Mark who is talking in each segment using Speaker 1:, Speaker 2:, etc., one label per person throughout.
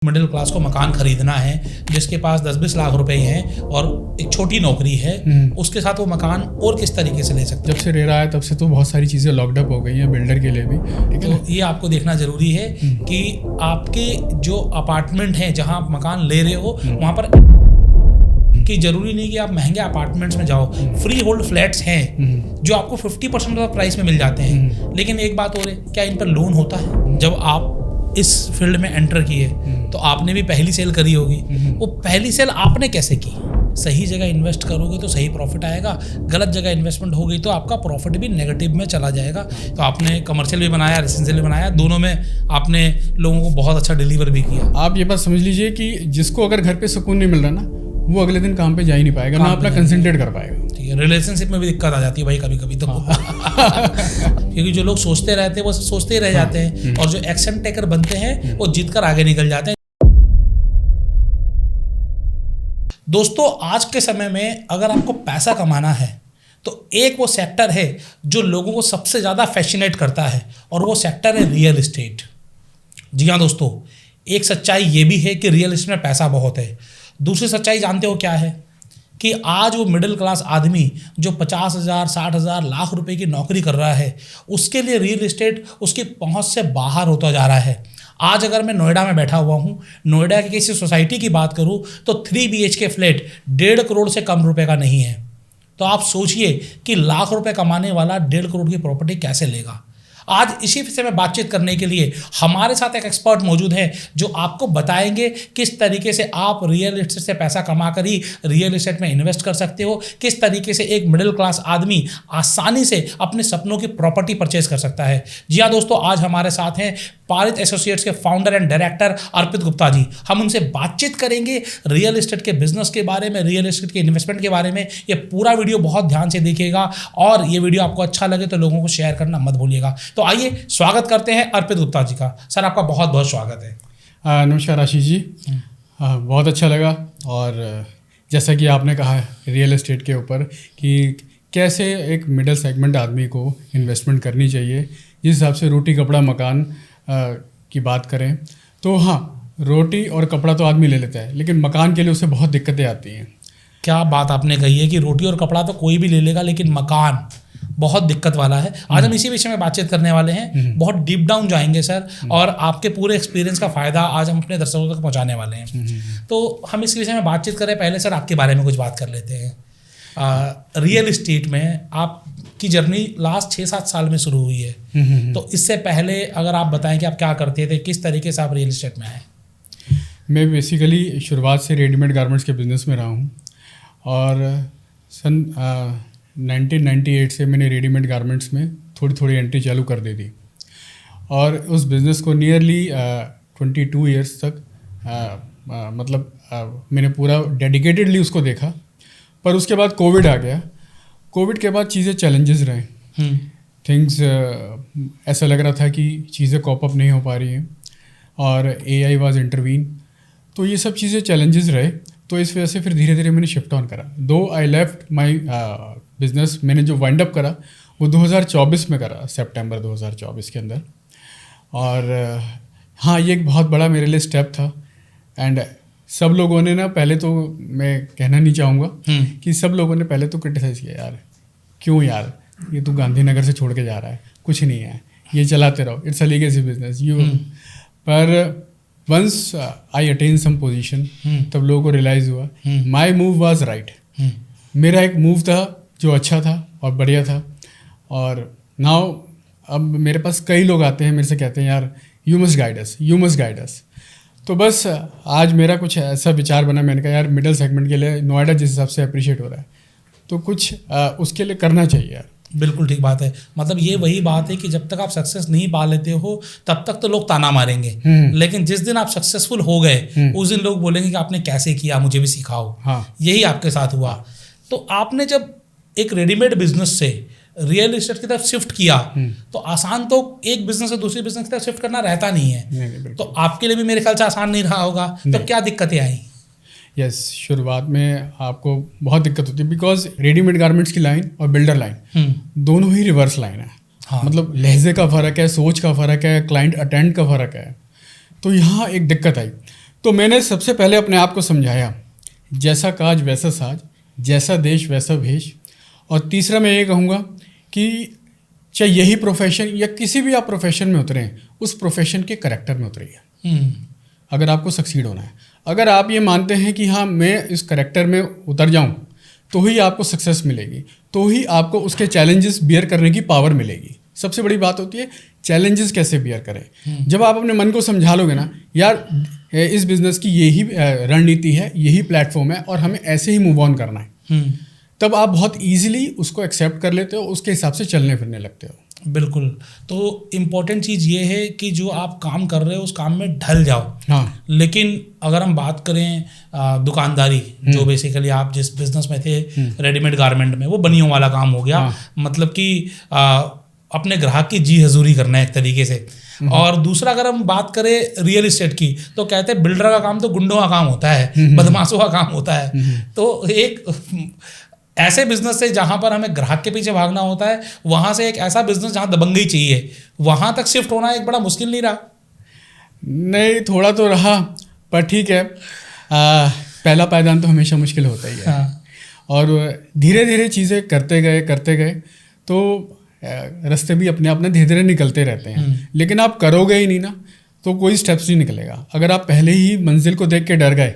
Speaker 1: Middle class को मकान खरीदना है, जिसके पास 10-20 लाख रुपए हैं और एक छोटी नौकरी है, उसके साथ वो मकान और किस तरीके से ले सकते हैं।
Speaker 2: जब से रेरा है तब से तो बहुत सारी चीज़ें लॉकडअप हो गई हैं बिल्डर के लिए भी, ठीक है।
Speaker 1: तो ये आपको देखना जरूरी है कि आपके जो अपार्टमेंट हैं जहां आप मकान ले रहे हो वहां पर कि जरूरी नहीं कि आप महंगे अपार्टमेंट्स में जाओ, फ्री होल्ड फ्लैट्स हैं जो आपको 50% ऑफ प्राइस में मिल जाते हैं। लेकिन एक बात और है, क्या इन पर लोन होता है? जब आप इस फील्ड में एंटर किए तो आपने भी पहली सेल करी होगी, वो पहली सेल आपने कैसे की? सही जगह इन्वेस्ट करोगे तो सही प्रॉफिट आएगा, गलत जगह इन्वेस्टमेंट हो गई तो आपका प्रॉफिट भी नेगेटिव में चला जाएगा। तो आपने कमर्शियल भी बनाया, रेसिडेंशियल भी बनाया, दोनों में आपने लोगों को बहुत अच्छा डिलीवर भी किया।
Speaker 2: आप ये बात समझ लीजिए कि जिसको अगर घर पे सुकून नहीं मिल रहा ना, वो अगले दिन काम पे जा ही नहीं पाएगा, ना अपना कंसंट्रेट कर पाएगा।
Speaker 1: ठीक है, रिलेशनशिप में भी दिक्कत आ जाती है भाई कभी कभी तो क्योंकि जो लोग सोचते रहते हैं वो सोचते ही रह जाते हैं और जो एक्शन टेकर बनते हैं वो जीत कर आगे निकल जाते हैं। दोस्तों, आज के समय में अगर आपको पैसा कमाना है तो एक वो सेक्टर है जो लोगों को सबसे ज़्यादा फैसिनेट करता है और वो सेक्टर है रियल एस्टेट। जी हाँ दोस्तों, एक सच्चाई ये भी है कि रियल एस्टेट में पैसा बहुत है। दूसरी सच्चाई जानते हो क्या है? कि आज वो मिडिल क्लास आदमी जो 50,000, 60,000, लाख रुपए की नौकरी कर रहा है, उसके लिए रियल एस्टेट उसकी पहुंच से बाहर होता जा रहा है। आज अगर मैं नोएडा में बैठा हुआ हूँ, नोएडा की किसी सोसाइटी की बात करूँ तो 3 BHK फ्लैट 1.5 करोड़ से कम रुपए का नहीं है। तो आप सोचिए कि लाख रुपए कमाने वाला 1.5 करोड़ की प्रॉपर्टी कैसे लेगा। आज इसी विषय में बातचीत करने के लिए हमारे साथ एक एक्सपर्ट मौजूद है जो आपको बताएंगे किस तरीके से आप रियल एस्टेट से पैसा कमाकर ही रियल एस्टेट में इन्वेस्ट कर सकते हो, किस तरीके से एक मिडिल क्लास आदमी आसानी से अपने सपनों की प्रॉपर्टी परचेज कर सकता है। जी हाँ दोस्तों, आज हमारे साथ हैं पारित एसोसिएट्स के फाउंडर एंड डायरेक्टर अर्पित गुप्ता जी। हम उनसे बातचीत करेंगे रियल एस्टेट के बिजनेस के बारे में, रियल एस्टेट के इन्वेस्टमेंट के बारे में। ये पूरा वीडियो बहुत ध्यान से देखिएगा और ये वीडियो आपको अच्छा लगे तो लोगों को शेयर करना मत भूलिएगा। तो आइए स्वागत करते हैं अर्पित गुप्ता जी का। सर, आपका बहुत बहुत स्वागत है।
Speaker 2: नमस्कार आशीष जी, बहुत अच्छा लगा। और जैसा कि आपने कहा रियल एस्टेट के ऊपर कि कैसे एक मिडिल सेगमेंट आदमी को इन्वेस्टमेंट करनी चाहिए, जिस हिसाब से रोटी कपड़ा मकान की बात करें तो हाँ, रोटी और कपड़ा तो आदमी ले लेता है, लेकिन मकान के लिए उसे बहुत दिक्कतें आती हैं।
Speaker 1: क्या बात आपने कही है कि रोटी और कपड़ा तो कोई भी ले लेगा, लेकिन मकान बहुत दिक्कत वाला है। आज हम इसी विषय में बातचीत करने वाले हैं, बहुत डीप डाउन जाएंगे सर, और आपके पूरे एक्सपीरियंस का फ़ायदा आज हम अपने दर्शकों तक पहुंचाने वाले हैं। तो हम इस विषय में बातचीत करें, पहले सर आपके बारे में कुछ बात कर लेते हैं। रियल एस्टेट में आपकी जर्नी लास्ट 6-7 साल में शुरू हुई है, तो इससे पहले अगर आप बताएं कि आप क्या करते थे, किस तरीके से आप रियल एस्टेट में आए?
Speaker 2: मैं बेसिकली शुरुआत से रेडीमेड गारमेंट्स के बिज़नेस में रहा हूँ और सन 1998 से मैंने रेडीमेड गारमेंट्स में थोड़ी थोड़ी एंट्री चालू कर दी थी और उस बिज़नेस को नियरली 22 ईयर्स तक मैंने पूरा डेडिकेटेडली उसको देखा। पर उसके बाद कोविड आ गया। कोविड के बाद चीज़ें चैलेंजेस रहे, थिंग्स ऐसा लग रहा था कि चीज़ें कॉप अप नहीं हो पा रही हैं और AI वाज इंटरवीन, तो ये सब चीज़ें चैलेंजेस रहे। तो इस वजह से फिर धीरे धीरे मैंने शिफ्ट ऑन करा। दो आई लेफ्ट माई बिजनेस, मैंने जो वाइंड अप करा वो 2024 में करा, सितंबर 2024 के अंदर। और हाँ, ये एक बहुत बड़ा मेरे लिए स्टेप था। एंड सब लोगों ने ना, पहले तो मैं कहना नहीं चाहूँगा कि सब लोगों ने पहले तो क्रिटिसाइज़ किया, यार क्यों यार, ये तू गांधीनगर से छोड़ के जा रहा है, कुछ नहीं है, ये चलाते रहो, it's a legacy business you. पर once I attain some position, तब लोगों को रियलाइज़ हुआ माई मूव वाज राइट। मेरा एक मूव था जो अच्छा था और बढ़िया था। और नाउ अब मेरे पास कई लोग आते हैं, मेरे से कहते हैं यार you must guide us, you must guide us. तो बस आज मेरा कुछ ऐसा विचार बना, मैंने कहा यार मिडिल सेगमेंट के लिए नोएडा जिस हिसाब से अप्रिशिएट हो रहा है तो कुछ उसके लिए करना चाहिए यार।
Speaker 1: बिल्कुल ठीक बात है। मतलब ये वही बात है कि जब तक आप सक्सेस नहीं पा लेते हो तब तक तो लोग ताना मारेंगे, लेकिन जिस दिन आप सक्सेसफुल हो गए उस दिन लोग बोलेंगे कि आपने कैसे किया, मुझे भी सिखाओ।
Speaker 2: हाँ।
Speaker 1: यही आपके साथ हुआ। तो आपने जब एक रेडीमेड बिजनेस से रियल एस्टेट की तरफ शिफ्ट किया तो आसान तो एक बिजनेस से दूसरी बिजनेस की तरफ शिफ्ट करना रहता नहीं है।
Speaker 2: नहीं,
Speaker 1: तो आपके लिए भी मेरे ख्याल से आसान नहीं रहा होगा। तो क्या दिक्कतें आई?
Speaker 2: यस, शुरुआत में आपको बहुत दिक्कत होती है बिकॉज रेडीमेड गारमेंट्स की लाइन और बिल्डर लाइन दोनों ही रिवर्स लाइन है।
Speaker 1: हाँ।
Speaker 2: मतलब लहजे का फ़र्क है, सोच का फ़र्क है, क्लाइंट अटेंड का फ़र्क है। तो यहाँ एक दिक्कत आई। तो मैंने सबसे पहले अपने आप को समझाया, जैसा काज वैसा साज, जैसा देश वैसा भेष। और तीसरा मैं ये कहूँगा कि चाहे यही प्रोफेशन या किसी भी आप प्रोफेशन में उतरे, उस प्रोफेशन के करैक्टर में उतरिए अगर आपको सक्सीड होना है। अगर आप ये मानते हैं कि हाँ मैं इस करैक्टर में उतर जाऊँ तो ही आपको सक्सेस मिलेगी, तो ही आपको उसके चैलेंजेस बियर करने की पावर मिलेगी। सबसे बड़ी बात होती है चैलेंजेस कैसे बियर करें। जब आप अपने मन को समझा लोगे ना, यार इस बिजनेस की यही रणनीति है, यही प्लेटफॉर्म है और हमें ऐसे ही मूव ऑन करना है, तब आप बहुत इजीली उसको एक्सेप्ट कर लेते हो, उसके हिसाब से चलने फिरने लगते हो।
Speaker 1: बिल्कुल। तो इम्पोर्टेंट चीज़ ये है कि जो आप काम कर रहे हो उस काम में ढल जाओ। हाँ। लेकिन अगर हम बात करें दुकानदारी, जो बेसिकली आप जिस बिजनेस में थे रेडीमेड गारमेंट में, वो बनियों वाला काम हो गया। हाँ। मतलब कि अपने ग्राहक की जी हजूरी करना है एक तरीके से। और दूसरा अगर हम बात करें रियल एस्टेट की, तो कहते हैं बिल्डर का काम तो गुंडों का काम होता है, बदमाशों का काम होता है। तो एक ऐसे बिजनेस से जहां पर हमें ग्राहक के पीछे भागना होता है, वहां से एक ऐसा बिजनेस जहां दबंगई चाहिए, वहां तक शिफ्ट होना एक बड़ा मुश्किल नहीं रहा?
Speaker 2: नहीं, थोड़ा तो रहा, पर ठीक है। पहला पायदान तो हमेशा मुश्किल होता ही है। हाँ। और धीरे धीरे चीज़ें करते गए तो रास्ते भी अपने आप धीरे धीरे निकलते रहते हैं। लेकिन आप करोगे ही नहीं ना, तो कोई स्टेप्स नहीं निकलेगा। अगर आप पहले ही मंजिल को देख के डर गए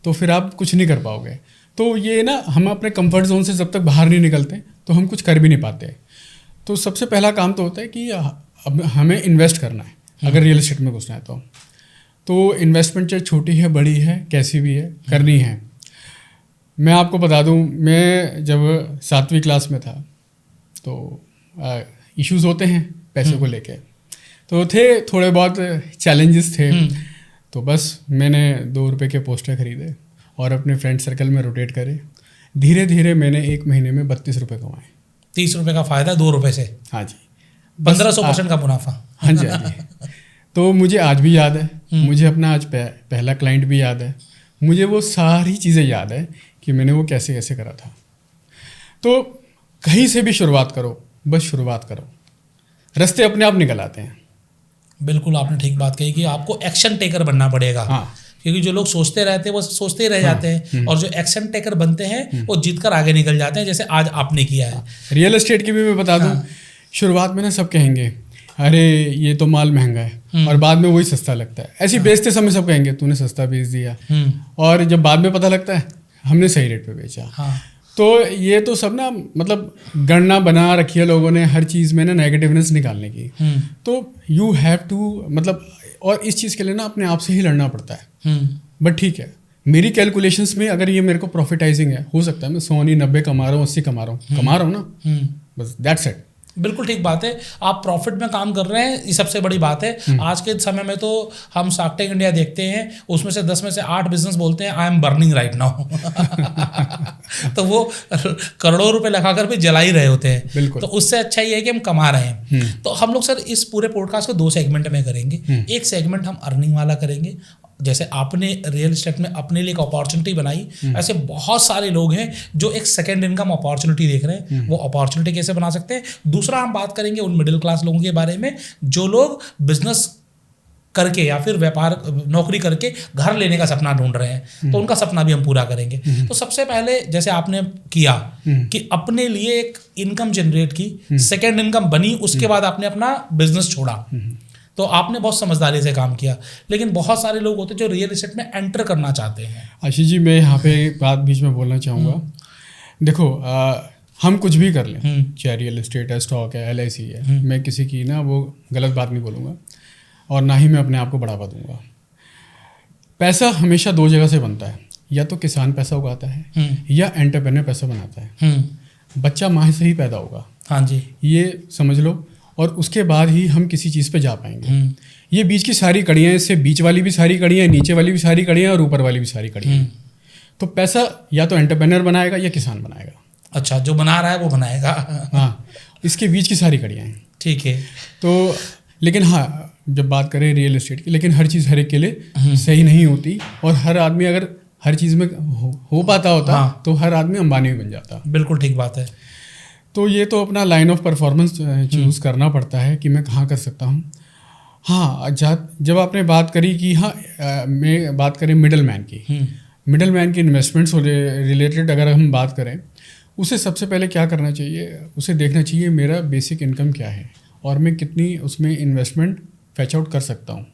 Speaker 2: तो फिर आप कुछ नहीं कर पाओगे। तो ये ना, हम अपने कंफर्ट जोन से जब तक बाहर नहीं निकलते तो हम कुछ कर भी नहीं पाते। तो सबसे पहला काम तो होता है कि अब हमें इन्वेस्ट करना है। अगर रियल एस्टेट में घुसना है तो इन्वेस्टमेंट चाहे छोटी है बड़ी है कैसी भी है, करनी है। मैं आपको बता दूं, मैं जब 7वीं क्लास में था तो इश्यूज़ होते हैं पैसे को लेके, तो थे थोड़े बहुत चैलेंजेस थे। तो बस मैंने 2 रुपये के पोस्टर खरीदे और अपने फ्रेंड सर्कल में रोटेट करे। धीरे धीरे मैंने 1 महीने में 32 रुपये कमाए।
Speaker 1: 30 रुपये का फ़ायदा 2 रुपये से? हाँ जी। 1500% का मुनाफा।
Speaker 2: हाँ जी, हाँ जी। तो मुझे आज भी याद है, मुझे अपना आज पहला क्लाइंट भी याद है, मुझे वो सारी चीज़ें याद है कि मैंने वो कैसे कैसे करा था। तो कहीं से भी शुरुआत करो, बस शुरुआत करो, रास्ते अपने आप निकल आते हैं।
Speaker 1: बिल्कुल, आपने ठीक बात कही कि आपको एक्शन टेकर बनना पड़ेगा। हाँ। क्योंकि जो लोग सोचते रहते हैं वो सोचते ही रह जाते हैं, और जो एक्शन टेकर बनते हैं वो जीत कर आगे निकल जाते हैं, जैसे आज आपने किया है।
Speaker 2: रियल एस्टेट की भी मैं बता दूं, शुरुआत में ना सब कहेंगे अरे ये तो माल महंगा है, और बाद में वही सस्ता लगता है। ऐसे बेचते समय सब कहेंगे तूने सस्ता बेच दिया, और जब बाद में पता लगता है हमने सही रेट पे बेचा। हाँ। तो ये तो सब ना, मतलब गणना बना रखी है लोगों ने हर चीज़ में ना नेगेटिवनेस निकालने की। तो यू हैव टू, मतलब, और इस चीज़ के लिए ना अपने आप से ही लड़ना पड़ता है। बट ठीक है, मेरी कैलकुलेशंस में अगर ये मेरे को प्रॉफिटाइजिंग है, हो सकता है मैं 100 नहीं 90 कमा रहा हूँ, 80 कमा रहा हूँ ना, बस दैट्स इट।
Speaker 1: बिल्कुल ठीक बात है, आप प्रॉफिट में काम कर रहे हैं, ये सबसे बड़ी बात है। आज के समय में तो हम शार्क टैंक इंडिया देखते हैं, उसमें से 10 में से 8 बिजनेस बोलते हैं I am burning right now. तो वो करोड़ों रुपए लगाकर भी जला ही रहे होते हैं। तो उससे अच्छा ये है कि हम कमा रहे हैं। तो हम लोग सर इस पूरे पॉडकास्ट को 2 सेगमेंट में करेंगे। एक सेगमेंट हम अर्निंग वाला करेंगे, जैसे आपने रियल एस्टेट में अपने लिए एक अपॉर्चुनिटी बनाई, ऐसे बहुत सारे लोग हैं जो एक सेकेंड इनकम अपॉर्चुनिटी देख रहे हैं, वो अपॉर्चुनिटी कैसे बना सकते हैं। दूसरा हम बात करेंगे उन मिडिल क्लास लोगों के बारे में जो लोग बिजनेस करके या फिर व्यापार नौकरी करके घर लेने का सपना ढूंढ रहे हैं, तो उनका सपना भी हम पूरा करेंगे। तो सबसे पहले जैसे आपने किया कि अपने लिए एक इनकम जनरेट की, सेकेंड इनकम बनी, उसके बाद आपने अपना बिजनेस छोड़ा, तो आपने बहुत समझदारी से काम किया। लेकिन बहुत सारे लोग होते हैं जो रियल एस्टेट में एंटर करना चाहते हैं।
Speaker 2: आशीष जी, मैं यहाँ पे एक बात बीच में बोलना चाहूँगा। देखो, हम कुछ भी कर लें, चाहे रियल एस्टेट है, स्टॉक है, LIC है, मैं किसी की ना वो गलत बात नहीं बोलूँगा, और ना ही मैं अपने आप को बढ़ावा दूंगा। पैसा हमेशा 2 जगह से बनता है, या तो किसान पैसा उगाता है या एंटरप्रेन्योर पैसा बनाता है। बच्चा माँ से ही पैदा होगा, हाँ जी, ये समझ लो, और उसके बाद ही हम किसी चीज़ पे जा पाएंगे। ये बीच की सारी कड़ियाँ, इससे बीच वाली भी सारी कड़ियाँ, नीचे वाली भी सारी कड़ियाँ, और ऊपर वाली भी सारी कड़ियाँ। तो पैसा या तो एंटरप्रेन्योर बनाएगा या किसान बनाएगा।
Speaker 1: अच्छा, जो बना रहा है वो बनाएगा।
Speaker 2: हाँ, इसके बीच की सारी कड़ियाँ हैं।
Speaker 1: ठीक है।
Speaker 2: तो लेकिन हाँ, जब बात करें रियल एस्टेट की, लेकिन हर चीज़ हर एक के लिए सही नहीं होती, और हर आदमी अगर हर चीज़ में हो पाता होता, हाँ, तो हर आदमी अंबानी भी बन जाता।
Speaker 1: बिल्कुल ठीक बात है।
Speaker 2: तो ये तो अपना लाइन ऑफ परफॉर्मेंस चूज़ करना पड़ता है कि मैं कहाँ कर सकता हूँ। हाँ, जब आपने बात करी कि हाँ मैं बात करें मिडल मैन की, मिडल मैन की इन्वेस्टमेंट्स रिलेटेड अगर हम बात करें, उसे सबसे पहले क्या करना चाहिए, उसे देखना चाहिए मेरा बेसिक इनकम क्या है और मैं कितनी उसमें इन्वेस्टमेंट फैच आउट कर सकता हूँ।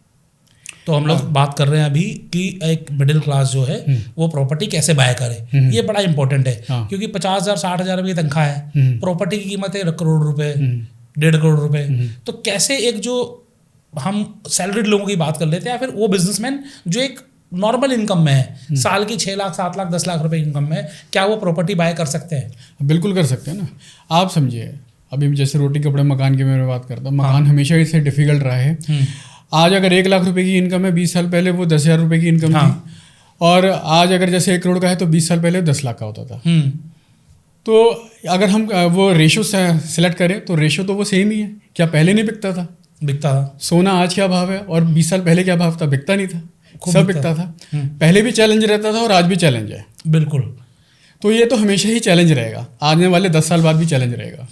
Speaker 1: तो हम लोग बात कर रहे हैं अभी कि एक मिडिल क्लास जो है वो प्रॉपर्टी कैसे बाय करे, ये बड़ा इंपॉर्टेंट है।
Speaker 2: हाँ।
Speaker 1: क्योंकि 50,000 60,000 रुपये की तनख्वाह है, प्रॉपर्टी की कीमत है 1 करोड़ रुपए, 1.5 करोड़ रुपए। तो कैसे एक जो हम सैलरीड लोगों की बात कर लेते हैं या फिर वो बिजनेसमैन जो एक नॉर्मल इनकम में है, साल की 6 लाख 7 लाख 10 लाख रुपए इनकम में, क्या वो प्रॉपर्टी बाय कर सकते हैं?
Speaker 2: बिल्कुल कर सकते हैं ना। आप समझिए, अभी जैसे रोटी कपड़े मकान की मैं बात करता हूँ, मकान हमेशा इससे डिफिकल्ट रहा है। आज अगर 1 लाख रुपए की इनकम है, 20 साल पहले वो 10,000 रुपये की इनकम थी, और आज अगर जैसे 1 करोड़ का है तो 20 साल पहले 10 लाख का होता था। तो अगर हम वो रेशो सेलेक्ट करें तो रेशो तो वो सेम ही है। क्या पहले नहीं बिकता था?
Speaker 1: बिकता था।
Speaker 2: सोना आज क्या भाव है और 20 साल पहले क्या भाव था? बिकता नहीं था, सब बिकता था। पहले भी चैलेंज रहता था और आज भी चैलेंज है।
Speaker 1: बिल्कुल।
Speaker 2: तो ये तो हमेशा ही चैलेंज रहेगा, आने वाले 10 साल बाद भी चैलेंज रहेगा।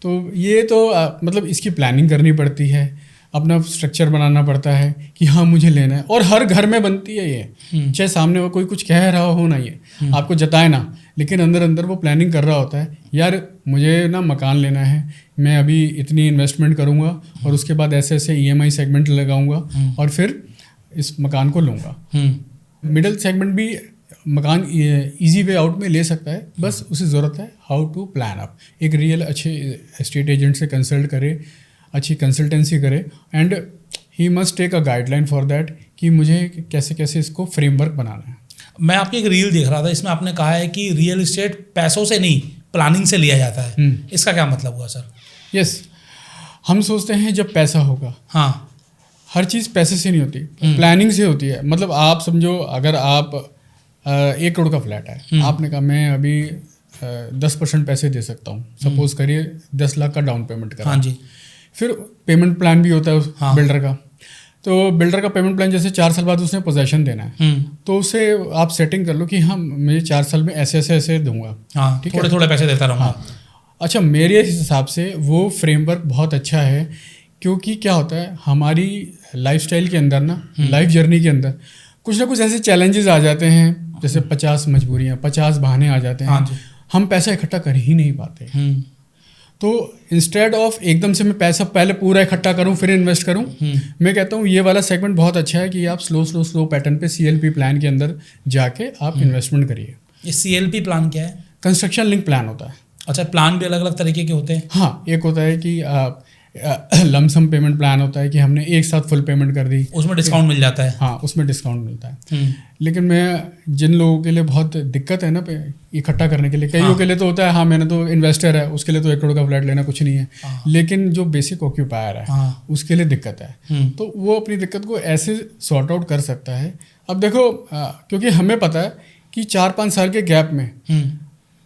Speaker 2: तो ये तो मतलब इसकी प्लानिंग करनी पड़ती है, अपना स्ट्रक्चर बनाना पड़ता है कि हाँ मुझे लेना है, और हर घर में बनती है ये। चाहे सामने वो कोई कुछ कह रहा हो ना, ये आपको जताए ना, लेकिन अंदर अंदर वो प्लानिंग कर रहा होता है, यार मुझे ना मकान लेना है, मैं अभी इतनी इन्वेस्टमेंट करूँगा और उसके बाद ऐसे ऐसे EMI सेगमेंट लगाऊंगा और फिर इस मकान को लूँगा। मिडिल सेगमेंट भी मकान इजी वे आउट में ले सकता है, बस उसे ज़रूरत है हाउ टू प्लान अप। एक रियल अच्छे एस्टेट एजेंट से कंसल्ट करे, अच्छी कंसल्टेंसी करे, and he must take a guideline for that कि मुझे कैसे कैसे इसको फ्रेमवर्क बनाना है।
Speaker 1: मैं आपकी एक रील देख रहा था, इसमें आपने कहा है कि रियल इस्टेट पैसों से नहीं प्लानिंग से लिया जाता है। इसका क्या मतलब हुआ सर?
Speaker 2: यस, हम सोचते हैं जब पैसा होगा, हाँ, हर चीज़ पैसे से नहीं होती, प्लानिंग से होती है। मतलब आप समझो, अगर आप 1 करोड़ का फ्लैट है, आपने कहा मैं अभी 10% पैसे दे सकता हूँ, सपोज करिए 10 लाख का डाउन पेमेंट करा।
Speaker 1: हाँ जी।
Speaker 2: फिर पेमेंट प्लान भी होता है उस बिल्डर का। तो बिल्डर का पेमेंट प्लान जैसे 4 साल बाद उसने पोजेशन देना है, तो उसे आप सेटिंग कर लो कि हाँ मैं 4 साल में ऐसे ऐसे ऐसे दूंगा,
Speaker 1: हाँ, ठीक है, थोड़े थोड़े पैसे देता रहूँगा।
Speaker 2: हाँ। अच्छा, मेरे हिसाब से वो फ्रेमवर्क बहुत अच्छा है, क्योंकि क्या होता है हमारी लाइफस्टाइल के अंदर ना, लाइफ जर्नी के अंदर कुछ ना कुछ ऐसे चैलेंजेस आ जाते हैं, जैसे 50 मजबूरियाँ, 50 बहाने आ जाते हैं, हम पैसा इकट्ठा कर ही नहीं पाते। तो इंस्टेड ऑफ एकदम से मैं पैसा पहले पूरा इकट्ठा करूं फिर इन्वेस्ट करूं, मैं कहता हूं ये वाला सेगमेंट बहुत अच्छा है कि आप स्लो पैटर्न पे CLP प्लान के अंदर जाके आप इन्वेस्टमेंट करिए।
Speaker 1: ये CLP प्लान क्या है?
Speaker 2: कंस्ट्रक्शन लिंक प्लान होता है।
Speaker 1: अच्छा, प्लान भी अलग अलग तरीके के होते हैं?
Speaker 2: हाँ, एक होता है कि लमसम पेमेंट प्लान होता है कि हमने एक साथ फुल पेमेंट कर दी,
Speaker 1: उसमें डिस्काउंट मिल जाता है।
Speaker 2: हाँ, उसमें डिस्काउंट मिलता है। लेकिन मैं जिन लोगों के लिए बहुत दिक्कत है ना इकट्ठा करने के लिए, कईयों के लिए तो होता है हाँ मैंने तो इन्वेस्टर है, उसके लिए तो 1 करोड़ का फ्लैट लेना कुछ नहीं है, लेकिन जो बेसिक ऑक्यूपायर है उसके लिए दिक्कत है, तो वो अपनी दिक्कत को ऐसे सॉर्ट आउट कर सकता है। अब देखो, क्योंकि हमें पता है कि 4-5 साल के गैप में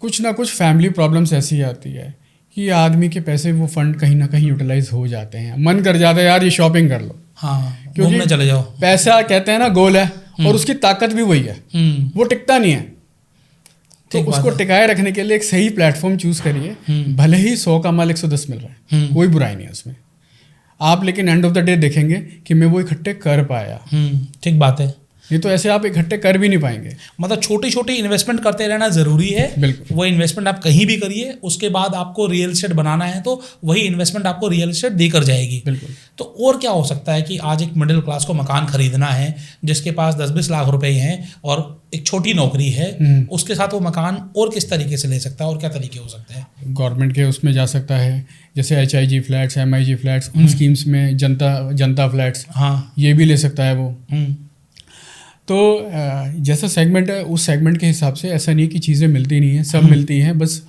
Speaker 2: कुछ ना कुछ फैमिली प्रॉब्लम्स ऐसी आती है कि आदमी के पैसे वो फंड कहीं ना कहीं यूटिलाइज हो जाते हैं, मन कर जाता है यार ये शॉपिंग कर लो,
Speaker 1: हाँ, घूमने चले जाओ। पैसा
Speaker 2: कहते हैं ना गोल है, और उसकी ताकत भी वही है, वो टिकता नहीं है। तो उसको टिकाए रखने के लिए एक सही प्लेटफॉर्म चूज करिए, भले ही 100 का माल 110 मिल रहा है, कोई बुराई नहीं है उसमें आप, लेकिन एंड ऑफ द डे देखेंगे कि मैं वो इकट्ठे कर पाया।
Speaker 1: ठीक बात है,
Speaker 2: नहीं तो ऐसे आप इकट्ठे कर भी नहीं पाएंगे।
Speaker 1: मतलब छोटी छोटी इन्वेस्टमेंट करते रहना जरूरी है।
Speaker 2: बिल्कुल,
Speaker 1: वो इन्वेस्टमेंट आप कहीं भी करिए, उसके बाद आपको रियल एस्टेट बनाना है तो वही इन्वेस्टमेंट आपको रियल एस्टेट देकर जाएगी।
Speaker 2: बिल्कुल।
Speaker 1: तो और क्या हो सकता है कि आज एक मिडिल क्लास को मकान खरीदना है, जिसके पास 10-20 लाख रुपए हैं और एक छोटी नौकरी है, उसके साथ वो मकान और किस तरीके से ले सकता है और क्या तरीके हो सकते हैं?
Speaker 2: गवर्नमेंट के उसमें जा सकता है, जैसे HIG फ्लैट्स, MIG फ्लैट्स, उन स्कीम्स में जनता फ्लैट्स, हाँ, ये भी ले सकता है वो। तो जैसा सेगमेंट है उस सेगमेंट के हिसाब से ऐसा नहीं कि चीज़ें मिलती नहीं हैं, सब मिलती हैं, बस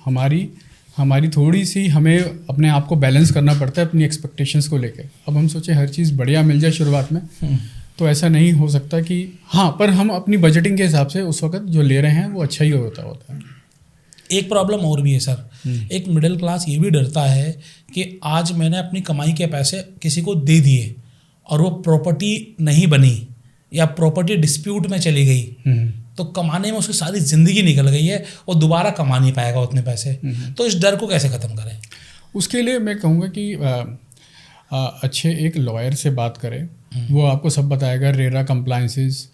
Speaker 2: हमारी थोड़ी सी हमें अपने आप को बैलेंस करना पड़ता है अपनी एक्सपेक्टेशंस को लेकर। अब हम सोचे हर चीज़ बढ़िया मिल जाए शुरुआत में, तो ऐसा नहीं हो सकता कि हाँ, पर हम अपनी बजटिंग के हिसाब से उस वक्त जो ले रहे हैं वो अच्छा ही होता है।
Speaker 1: एक प्रॉब्लम और भी है सर, एक मिडिल क्लास ये भी डरता है कि आज मैंने अपनी कमाई के पैसे किसी को दे दिए और वो प्रॉपर्टी नहीं बनी या प्रॉपर्टी डिस्प्यूट में चली गई, तो कमाने में उसकी सारी ज़िंदगी निकल गई है और दोबारा कमा नहीं पाएगा उतने पैसे। तो इस डर को कैसे ख़त्म करें?
Speaker 2: उसके लिए मैं कहूँगा कि अच्छे एक लॉयर से बात करें, वो आपको सब बताएगा, रेरा कंप्लाइंसेस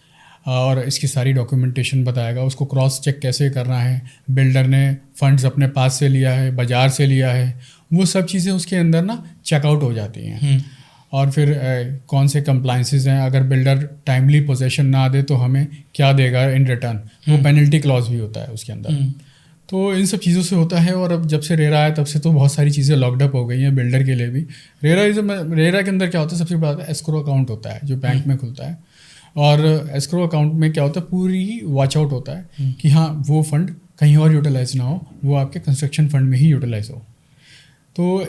Speaker 2: और इसकी सारी डॉक्यूमेंटेशन बताएगा, उसको क्रॉस चेक कैसे करना है, बिल्डर ने फंड्स अपने पास से लिया है, बाज़ार से लिया है, वो सब चीज़ें उसके अंदर ना चेकआउट हो जाती हैं। और फिर कौन से कंप्लाइंसेस हैं, अगर बिल्डर टाइमली पोजेशन ना दे तो हमें क्या देगा इन रिटर्न, वो पेनल्टी क्लॉज भी होता है उसके अंदर। तो इन सब चीज़ों से होता है। और अब जब से रेरा आया तब से तो बहुत सारी चीज़ें लॉकड हो गई हैं बिल्डर के लिए भी। रेरा के अंदर क्या होता है, सबसे बड़ा एस्क्रो अकाउंट होता है जो बैंक में खुलता है, और एस्क्रो अकाउंट में क्या होता है, पूरी वॉच आउट होता है कि हाँ वो फंड कहीं और यूटिलाइज ना हो, वो आपके कंस्ट्रक्शन फंड में ही यूटिलाइज हो। तो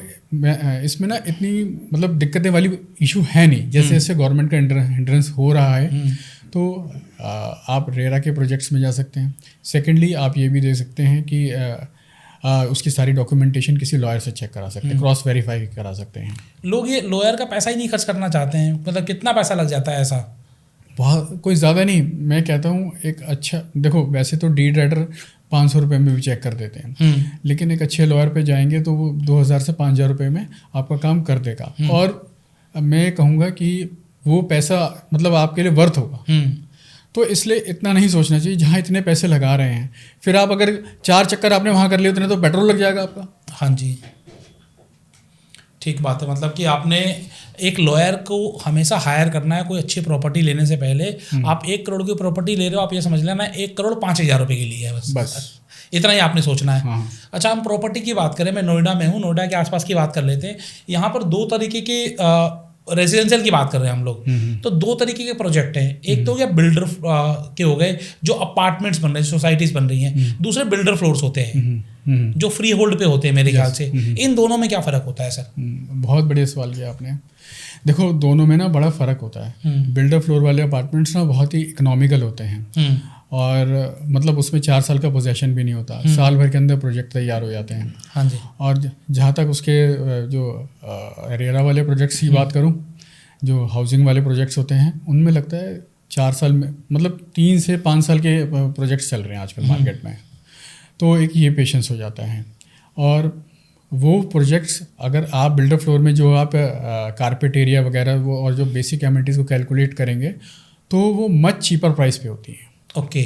Speaker 2: इसमें ना इतनी मतलब दिक्कतें वाली इशू है नहीं। जैसे जैसे गवर्नमेंट का हिंड्रेंस हो रहा है तो आप रेरा के प्रोजेक्ट्स में जा सकते हैं। सेकेंडली आप ये भी दे सकते हैं कि उसकी सारी डॉक्यूमेंटेशन किसी लॉयर से चेक करा सकते हैं, क्रॉस वेरीफाई करा सकते हैं।
Speaker 1: लोग ये लॉयर का पैसा ही नहीं खर्च करना चाहते हैं, मतलब कितना पैसा लग जाता है ऐसा?
Speaker 2: बहुत कोई ज़्यादा नहीं। मैं कहता हूँ एक अच्छा, देखो वैसे तो डीड राइटर 500 रुपये में भी चेक कर देते हैं, लेकिन एक अच्छे लॉयर पे जाएंगे तो वो 2000 से 5000 रुपये में आपका काम कर देगा। और मैं कहूँगा कि वो पैसा मतलब आपके लिए वर्थ होगा। तो इसलिए इतना नहीं सोचना चाहिए, जहाँ इतने पैसे लगा रहे हैं फिर आप अगर 4 चक्कर आपने वहाँ कर लिए उतने तो पेट्रोल लग जाएगा आपका।
Speaker 1: हाँ जी, ठीक बात है। मतलब कि आपने एक लॉयर को हमेशा हायर करना है कोई अच्छी प्रॉपर्टी लेने से पहले। आप 1 करोड़ की प्रॉपर्टी ले रहे हो, आप ये समझ लेना 1 करोड़ 5000 रुपये के लिए है बस इतना ही आपने सोचना है।
Speaker 2: हाँ।
Speaker 1: अच्छा, हम प्रॉपर्टी की बात करें, मैं नोएडा में हूँ, नोएडा के आसपास की बात कर लेते हैं। यहाँ पर 2 तरीके के रेजिडेंशियल की बात कर रहे हैं हम लोग, तो 2 तरीके के प्रोजेक्ट हैं। एक तो हो गया बिल्डर के हो गए जो अपार्टमेंट्स बन रहे हैं, सोसाइटीज़ बन रही हैं। दूसरे बिल्डर फ्लोर्स होते हैं जो फ्री होल्ड पे होते हैं मेरे ख्याल से। इन दोनों में क्या फ़र्क होता है सर?
Speaker 2: बहुत बढ़िया सवाल किया आपने। देखो दोनों में ना बड़ा फ़र्क होता है। बिल्डर फ्लोर वाले अपार्टमेंट्स ना बहुत ही इकोनॉमिकल होते हैं और मतलब उसमें 4 साल का पोजेशन भी नहीं होता, साल भर के अंदर प्रोजेक्ट तैयार हो जाते हैं।
Speaker 1: हाँ जी।
Speaker 2: और जहाँ तक उसके जो रेरा वाले प्रोजेक्ट्स की बात करूँ, जो हाउसिंग वाले प्रोजेक्ट्स होते हैं उनमें लगता है 4 साल में, मतलब 3 से 5 साल के प्रोजेक्ट्स चल रहे हैं आजकल मार्केट में। तो एक ये पेशेंस हो जाता है। और वो प्रोजेक्ट्स अगर आप बिल्डर फ्लोर में जो आप कारपेट एरिया वगैरह वो और जो बेसिक एमिनिटीज़ को कैलकुलेट करेंगे तो वो मच चीपर प्राइस पे होती हैं।
Speaker 1: ओके।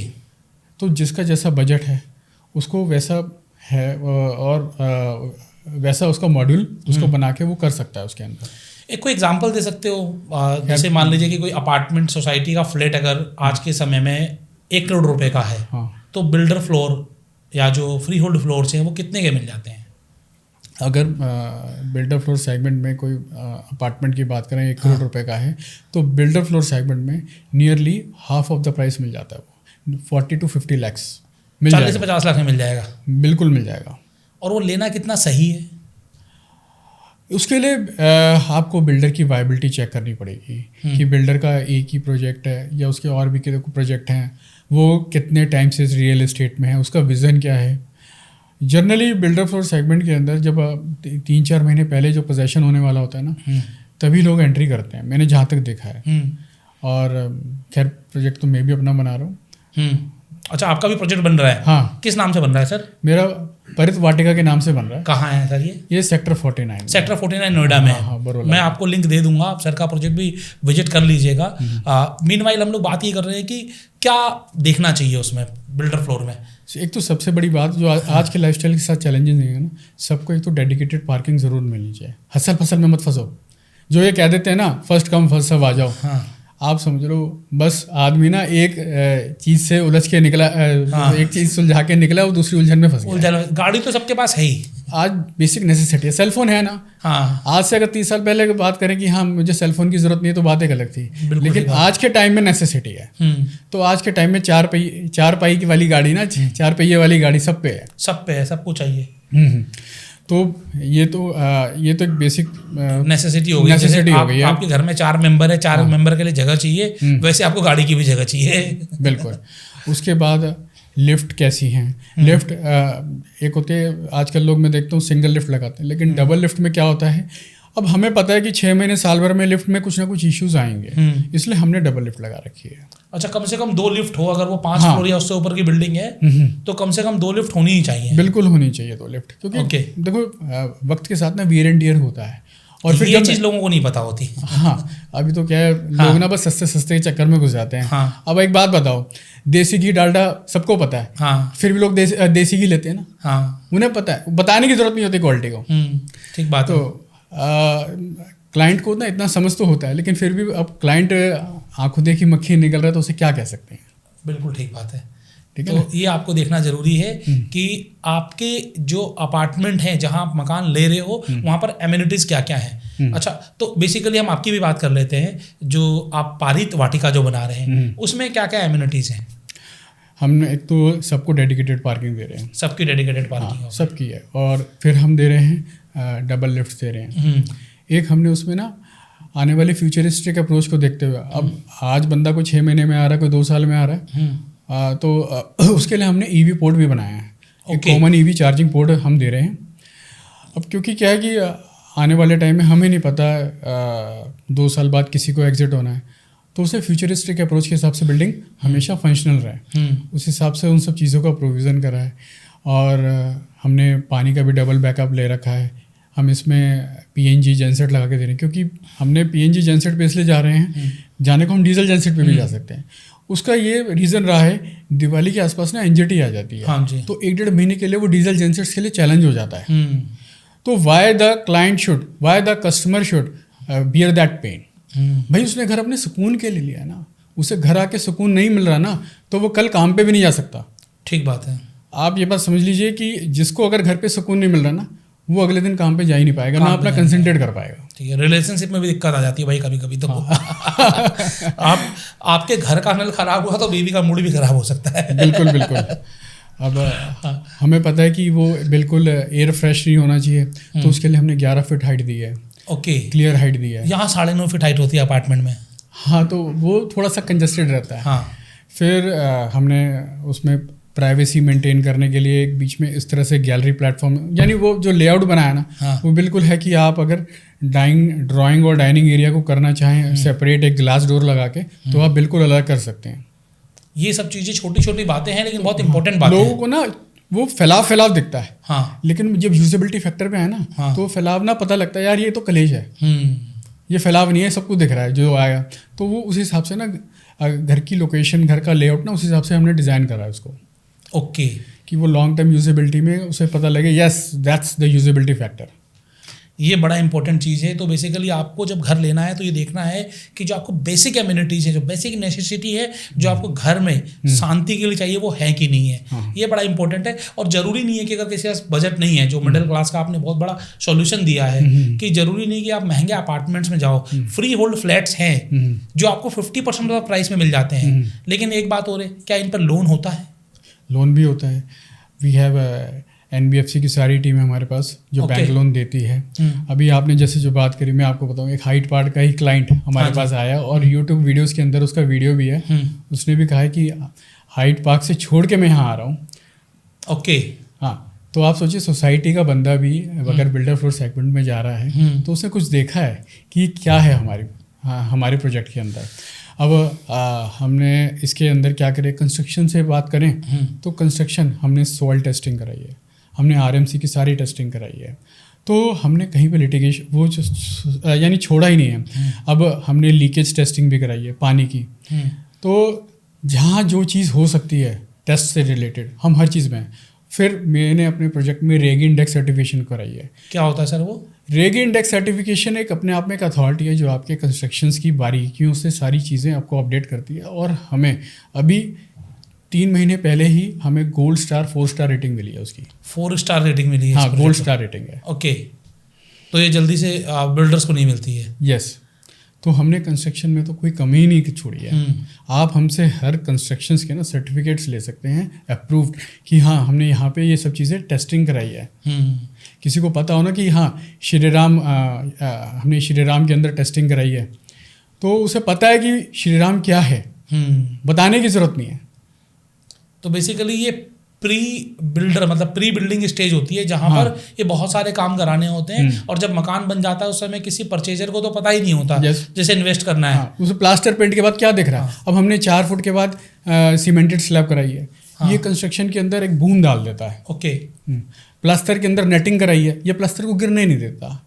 Speaker 2: तो जिसका जैसा बजट है उसको वैसा है और वैसा उसका मॉड्यूल उसको बना के वो कर सकता है उसके अंदर।
Speaker 1: एक कोई एग्जांपल दे सकते हो? जैसे मान लीजिए कि कोई अपार्टमेंट सोसाइटी का फ्लैट अगर आज के समय में 1 करोड़ रुपए का है,
Speaker 2: हाँ।
Speaker 1: तो बिल्डर फ्लोर या जो फ्री होल्ड फ्लोर्स हैं वो कितने के मिल जाते हैं?
Speaker 2: अगर बिल्डर फ्लोर सेगमेंट में कोई अपार्टमेंट की बात करें 1 करोड़ रुपए का है तो बिल्डर फ्लोर सेगमेंट में nearly half of the price मिल जाता है, वो 40 to 50 lakhs मिल जाएगा।
Speaker 1: 40 से 50 लाख में मिल जाएगा?
Speaker 2: बिल्कुल मिल जाएगा।
Speaker 1: और वो लेना कितना सही है?
Speaker 2: उसके लिए आपको बिल्डर की वायबिलिटी चेक करनी पड़ेगी कि बिल्डर का एक ही प्रोजेक्ट है या उसके और भी प्रोजेक्ट हैं, वो कितने टाइम से रियल एस्टेट में है, उसका विज़न क्या है। जनरली बिल्डर फ्लोर सेगमेंट के अंदर जब 3-4 महीने पहले जो पोजेशन होने वाला होता है ना, तभी लोग एंट्री करते हैं, मैंने जहाँ तक देखा है। और खैर प्रोजेक्ट तो मैं भी अपना बना रहा हूँ।
Speaker 1: अच्छा, आपका भी प्रोजेक्ट बन रहा है?
Speaker 2: हाँ।
Speaker 1: किस नाम से बन रहा है सर?
Speaker 2: मेरा परित वाटिका के नाम से बन रहा है।
Speaker 1: कहाँ है सर ये
Speaker 2: सेक्टर 49।
Speaker 1: सेक्टर 49 नोएडा में है।
Speaker 2: हाँ,
Speaker 1: मैं आपको लिंक दे दूंगा, आप सर का प्रोजेक्ट भी विजिट कर लीजिएगा। मीनवाइल हम लोग बात ये कर रहे हैं कि क्या देखना चाहिए उसमें बिल्डर फ्लोर में।
Speaker 2: एक तो सबसे बड़ी बात जो आज के लाइफस्टाइल के साथ चैलेंजेस है ना, सबको एक तो डेडिकेटेड पार्किंग ज़रूर मिलनी चाहिए। हसल फसल में मत फंसो, जो ये कह देते हैं ना फर्स्ट कम फर्स्ट सर्व आ जाओ। हाँ। आप समझ लो बस आदमी ना एक चीज़ से उलझ के निकला, एक चीज़ सुलझा के निकला, वो दूसरी उलझन में फंस गया।
Speaker 1: गाड़ी तो सबके पास है ही
Speaker 2: आज, बेसिक नेसेसिटी है। सेलफोन है ना। हाँ। आज से अगर 30 साल पहले की बात करें कि हाँ मुझे सेलफोन की जरूरत नहीं है तो बात एक अलग थी, लेकिन आज के टाइम में नेसेसिटी है। तो आज के टाइम में 4 पहिए की वाली गाड़ी ना, 4 पहिए वाली गाड़ी सब पे है, सबको चाहिए। तो ये तो एक बेसिक नेसेसिटी हो गई।
Speaker 1: जैसे आपके घर में 4 मेंबर है, 4 मेंबर के लिए जगह चाहिए, वैसे आपको गाड़ी की भी जगह चाहिए।
Speaker 2: बिल्कुल। उसके बाद लिफ्ट कैसी हैं? लिफ्ट एक होते हैं, आजकल लोग मैं देखता हूँ सिंगल लिफ्ट लगाते हैं, लेकिन डबल लिफ्ट में क्या होता है, अब हमें पता है कि 6 महीने साल भर में लिफ्ट में कुछ ना कुछ इश्यूज आएंगे, इसलिए हमने डबल लिफ्ट लगा रखी है।
Speaker 1: अच्छा, कम से कम 2 लिफ्ट हो, अगर वो 5 फ्लोर या उससे ऊपर की बिल्डिंग है तो कम से कम 2 लिफ्ट होनी ही चाहिए।
Speaker 2: बिल्कुल होनी चाहिए 2 लिफ्ट, क्योंकि देखो वक्त के साथ ना वियर एंड टियर होता है और फिर
Speaker 1: ये चीज़ लोगों को नहीं पता होती।
Speaker 2: हाँ, अभी तो क्या है, लोग ना बस सस्ते सस्ते के चक्कर में घुस जाते हैं।
Speaker 1: हाँ।
Speaker 2: अब एक बात बताओ, देसी घी डालडा सबको पता है,
Speaker 1: हाँ।
Speaker 2: फिर भी लोग देसी घी लेते हैं ना।
Speaker 1: हाँ,
Speaker 2: उन्हें पता है, बताने की जरूरत नहीं होती क्वालिटी को।
Speaker 1: ठीक बात
Speaker 2: तो
Speaker 1: है।
Speaker 2: क्लाइंट को ना इतना समझ तो होता है, लेकिन फिर भी अब क्लाइंट आंखों देखी मक्खी निकल रहा है तो उसे क्या कह सकते हैं।
Speaker 1: बिल्कुल ठीक बात है।
Speaker 2: ठीक है
Speaker 1: तो ये आपको देखना जरूरी है कि आपके जो अपार्टमेंट है, जहां आप मकान ले रहे हो, वहां पर एमिनिटीज क्या क्या है। अच्छा, तो बेसिकली हम आपकी भी बात कर लेते हैं। जो आप पारित वाटिका जो बना रहे हैं, उसमें क्या क्या एमिनिटीज हैं?
Speaker 2: हमने एक तो सबको डेडिकेटेड पार्किंग दे रहे हैं।
Speaker 1: सबकी डेडिकेटेड पार्किंग?
Speaker 2: हाँ, सबकी है। और फिर हम दे रहे हैं डबल लिफ्ट दे रहे हैं। एक हमने उसमें ना आने वाले फ्यूचरिस्टिक अप्रोच को देखते हुए, अब आज बंदा कोई 6 महीने में आ रहा है, कोई 2 साल में आ रहा है, तो उसके लिए हमने ईवी पोर्ट भी बनाया है। एक कॉमन ईवी चार्जिंग पोर्ट हम दे रहे हैं। अब क्योंकि क्या है कि आने वाले टाइम में हमें नहीं पता 2 साल बाद किसी को एग्जिट होना है, तो उसे फ्यूचरिस्टिक अप्रोच के हिसाब से बिल्डिंग हमेशा फंक्शनल रहे, उस हिसाब से उन सब चीज़ों का प्रोविज़न करा है। और हमने पानी का भी डबल बैकअप ले रखा है। हम इसमें PNG जेनसेट लगा के दे रहे हैं, क्योंकि हमने PNG जेनसेट पे इसलिए जा रहे हैं, जाने को हम डीजल जेनसेट पे भी जा सकते हैं। उसका ये रीज़न रहा है, दिवाली के आसपास ना NGT आ जाती है।
Speaker 1: हाँ जी।
Speaker 2: तो 1-1.5 महीने के लिए वो डीजल जेनसेट्स के लिए चैलेंज हो जाता है। तो why the client should, why the customer should bear that pain. भाई उसने घर अपने सुकून के लिए लिया है ना, उसे घर आके सुकून नहीं मिल रहा ना, तो वो कल काम पे भी नहीं जा सकता।
Speaker 1: ठीक बात है।
Speaker 2: आप ये बात समझ लीजिए कि जिसको अगर घर पे सुकून नहीं मिल रहा ना, वो अगले दिन काम पे जा ही नहीं पाएगा, ना अपना कंसंट्रेट कर पाएगा।
Speaker 1: ठीक है, रिलेशनशिप में भी दिक्कत आ जाती है भाई कभी कभी तो। आपके घर का नल खराब हुआ तो बीवी का मूड भी खराब हो सकता है।
Speaker 2: बिल्कुल बिल्कुल। अब हमें पता है कि वो बिल्कुल एयर फ्रेश नहीं होना चाहिए, तो उसके लिए हमने 11 फीट हाइट दी है।
Speaker 1: ओके,
Speaker 2: क्लियर हाइट दी है।
Speaker 1: यहाँ 9.5 फीट हाइट होती है अपार्टमेंट में।
Speaker 2: हाँ, तो वो थोड़ा सा कंजस्टेड रहता है।
Speaker 1: हाँ।
Speaker 2: फिर हमने उसमें प्राइवेसी मेंटेन करने के लिए एक बीच में इस तरह से गैलरी प्लेटफॉर्म, यानी वो जो लेआउट बनाया ना,
Speaker 1: हाँ।
Speaker 2: वो बिल्कुल है कि आप अगर ड्राइंग और डाइनिंग एरिया को करना चाहें सेपरेट एक ग्लास डोर लगा के, तो आप बिल्कुल अलग कर सकते हैं।
Speaker 1: ये सब चीज़ें छोटी छोटी बातें हैं, लेकिन बहुत इंपॉर्टेंट बातें हैं।
Speaker 2: लोगों को ना वो फैलाव दिखता है।
Speaker 1: हाँ।
Speaker 2: लेकिन जब यूजेबिलिटी फैक्टर पे है ना,
Speaker 1: हाँ।
Speaker 2: तो फैलाव ना पता लगता है, यार ये तो कलेज है, ये फैलाव नहीं है, सबको दिख रहा है जो आया। तो वो उस हिसाब से ना घर की लोकेशन, घर का लेआउट ना उस हिसाब से हमने डिज़ाइन करा है उसको।
Speaker 1: ओके।
Speaker 2: कि वो लॉन्ग टर्म यूजेबिलिटी में उसे पता लगे, yes that's the usability factor.
Speaker 1: ये बड़ा इंपॉर्टेंट चीज़ है। तो बेसिकली आपको जब घर लेना है तो ये देखना है कि जो आपको बेसिक एमिनिटीज़ है, जो बेसिक नेसेसिटी है, जो आपको घर में शांति के लिए चाहिए, वो है कि नहीं है।
Speaker 2: हाँ।
Speaker 1: ये बड़ा इंपॉर्टेंट है। और ज़रूरी नहीं है कि अगर किसी पास बजट नहीं है, जो मिडिल क्लास का आपने बहुत बड़ा सॉल्यूशन दिया है कि ज़रूरी नहीं कि आप महंगे अपार्टमेंट्स में जाओ। फ्री होल्ड फ्लैट्स हैं जो आपको 50% ऑफ प्राइस में मिल जाते हैं। लेकिन एक बात और है, क्या इन पर लोन होता है?
Speaker 2: लोन भी होता है। वी हैव NBFC की सारी टीम है हमारे पास जो बैंक लोन देती है। अभी आपने जैसे जो बात करी, मैं आपको बताऊँ, एक हाइट पार्ट का ही क्लाइंट हमारे पास आया और YouTube वीडियोस के अंदर उसका वीडियो भी है। उसने भी कहा है कि हाइट पार्क से छोड़ के मैं यहाँ आ रहा हूँ।
Speaker 1: ओके।
Speaker 2: हाँ, तो आप सोचिए सोसाइटी का बंदा भी अगर बिल्डर फ्लोर सेगमेंट में जा रहा है, तो उसने कुछ देखा है कि क्या है हमारे प्रोजेक्ट के अंदर। अब हमने इसके अंदर क्या करें, कंस्ट्रक्शन से बात करें तो कंस्ट्रक्शन हमने सॉइल टेस्टिंग कराई है, हमने RMC की सारी टेस्टिंग कराई है। तो हमने कहीं पे लिटिगेशन वो यानी छोड़ा ही नहीं है। अब हमने लीकेज टेस्टिंग भी कराई है पानी की। तो जहाँ जो चीज़ हो सकती है टेस्ट से रिलेटेड, हम हर चीज़ में। फिर मैंने अपने प्रोजेक्ट में रेगी इंडेक्स सर्टिफिकेशन कराई है।
Speaker 1: क्या होता है सर वो?
Speaker 2: रेगी इंडेक्स सर्टिफिकेशन एक अपने आप में एक अथॉरिटी है जो आपके कंस्ट्रक्शंस की बारीकियों से सारी चीज़ें आपको अपडेट करती है। और हमें अभी 3 महीने पहले ही हमें गोल्ड स्टार 4 स्टार रेटिंग मिली है उसकी।
Speaker 1: 4 स्टार रेटिंग मिली है?
Speaker 2: हाँ, गोल्ड स्टार रेटिंग है।
Speaker 1: ओके। तो ये जल्दी से बिल्डर्स को नहीं मिलती है?
Speaker 2: यस। तो हमने कंस्ट्रक्शन में तो कोई कमी ही नहीं छोड़ी है। आप हमसे हर कंस्ट्रक्शंस के ना सर्टिफिकेट्स ले सकते हैं अप्रूव्ड, कि हाँ हमने यहाँ पे ये सब चीज़ें टेस्टिंग कराई है। किसी को पता हो ना कि हाँ हमने श्री राम के अंदर टेस्टिंग कराई है, तो उसे पता है कि श्री राम क्या है, बताने की ज़रूरत नहीं है।
Speaker 1: तो बेसिकली ये प्री बिल्डिंग स्टेज होती है जहाँ पर ये बहुत सारे काम कराने होते हैं। और जब मकान बन जाता है उस समय किसी परचेजर को तो पता ही नहीं होता जैसे इन्वेस्ट करना है।
Speaker 2: उसे प्लास्टर पेंट के बाद क्या दिख रहा है। अब हमने 4 फुट के बाद सीमेंटेड स्लैब कराई है। ये कंस्ट्रक्शन के अंदर एक बूंद डाल देता है।
Speaker 1: ओके।
Speaker 2: प्लास्टर के अंदर नेटिंग कराई है, ये प्लास्टर को गिरने नहीं देता।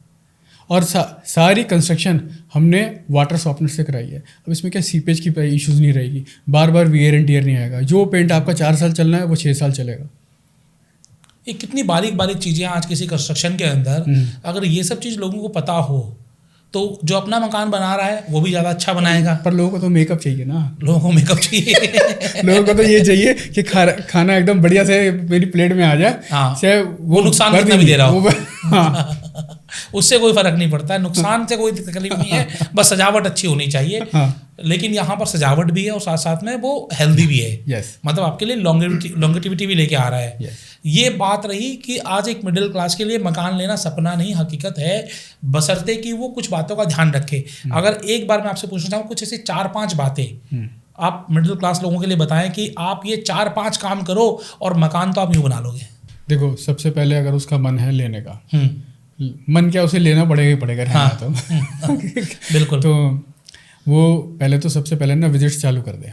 Speaker 2: और सारी कंस्ट्रक्शन हमने वाटर सॉफ्टनर से कराई है। अब इसमें क्या सीपेज की इश्यूज नहीं रहेगी, बार बार वियर एंड टियर नहीं आएगा। जो पेंट आपका 4 साल चलना है वो 6 साल चलेगा।
Speaker 1: ये कितनी बारीक बारीक चीज़ें आज किसी कंस्ट्रक्शन के अंदर, अगर ये सब चीज़ लोगों को पता हो तो जो अपना मकान बना रहा है वो भी ज़्यादा अच्छा बनाएगा।
Speaker 2: पर लोगों को तो मेकअप चाहिए ना,
Speaker 1: लोगों को मेकअप चाहिए
Speaker 2: लोगों को तो ये चाहिए कि खाना एकदम बढ़िया से मेरी प्लेट में आ जाए।
Speaker 1: हाँ,
Speaker 2: से
Speaker 1: वो नुकसान कितना भी दे रहा हो
Speaker 2: हाँ।
Speaker 1: उससे कोई फर्क नहीं पड़ता है, नुकसान से कोई तकलीफ नहीं है, बस सजावट अच्छी होनी चाहिए।
Speaker 2: हाँ।
Speaker 1: लेकिन यहाँ पर सजावट भी है और साथ साथ में वो हेल्दी भी है।
Speaker 2: Yes.
Speaker 1: मतलब आपके लिए लॉन्गेटिविटी भी लेके आ रहा है।
Speaker 2: Yes.
Speaker 1: ये बात रही कि आज एक मिडिल क्लास के लिए मकान लेना सपना नहीं, हकीकत है, बशर्ते कि वो कुछ बातों का ध्यान रखे। अगर एक बार मैं आपसे पूछना चाहूँ कुछ ऐसी 4-5 बातें आप मिडिल क्लास लोगों के लिए बताएं कि आप ये 4-5 काम करो और मकान तो आप यूँ बना लोगे।
Speaker 2: देखो, सबसे पहले अगर उसका मन है लेने का, मन क्या, उसे लेना पड़ेगा ही पड़ेगा। हाँ। तो
Speaker 1: बिल्कुल।
Speaker 2: तो वो पहले तो सबसे पहले ना विजिट्स चालू कर दे